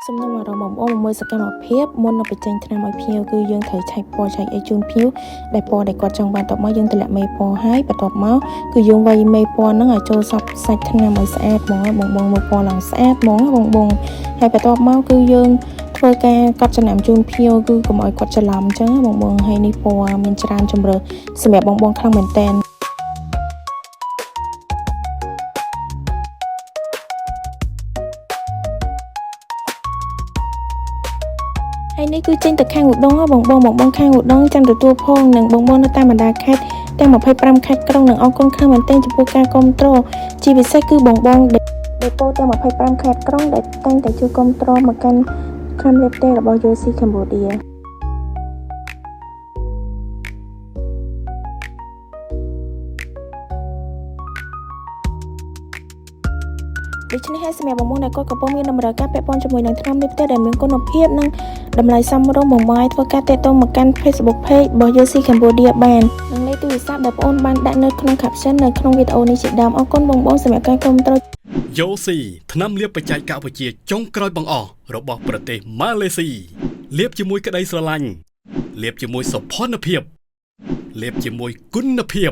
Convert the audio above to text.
សំណុំអារម្មណ៍បងមួយសកម្មភាពមុននឹងបញ្ចេញថ្នាំឲ្យភ្ញៀវគឺយើងត្រូវឆែកពណ៌ឆែកអីជូនភ្ញៀវដែលពណ៌ដែលគាត់ចង់បានតបមកយើងតម្លាក់មេពណ៌ហើយបន្ទាប់មកគឺយើងវាយមេពណ៌ហ្នឹងឲ្យចូលសប់សាច់ថ្នាំឲ្យស្អាតហ្មងបងមើលពណ៌ឡើងស្អាតហ្មងបងហើយបន្ទាប់មកគឺយើងធ្វើការកត់ចំណាំជូនភ្ញៀវគឺកុំឲ្យគាត់ច្រឡំអញ្ចឹងបងហើយនេះពណ៌មានច្រើនជម្រើសសម្រាប់បងខ្លាំងមែនតើហើយនេះគឺចេញទៅខាងឧដុង្គបងខាងឧដុង្គចាំទទួលផងនឹងបងនៅតាមបណ្ដាខេត្តទាំង25ខេត្តក្រុងនឹងអរគុណខ្លាំងមែនទែនចំពោះការគ្រប់គ្រងជាពិសេសគឺបងដែលពោទាំង25ខេត្តក្រុងដែលតែងតែជួយគ្រប់គ្រងមកកាន់ក្រុមលេបតេរបស់ UC Cambodiaដូច្នេះហើយសម្រាប់បងដែលគាត់កំពុងមានតម្រូវការពាក់ព័ន្ធជាមួយនឹងថ្នាំលេបផ្ទះដែលមានគុណភាពនិងតម្លៃសមរម្យបងអាចធ្វើការទាក់ទងមកកាន់ Facebook Page របស់ UC Cambodia បាននិងលេខទូរស័ព្ទដែលបងអូនបានដាក់នៅក្នុង caption នៅក្នុងវីដេអូនេះជាដើមអរគុណបងសម្រាប់ការគាំទ្រ UC ថ្នាំលាបបច្ចេកវិទ្យាចុងក្រោយបង្អស់របស់ប្រទេសម៉ាឡេស៊ីលាបជាមួយក្តីស្រឡាញ់លាបជាមួយសុភណភាពលាបជាមួយគុណភាព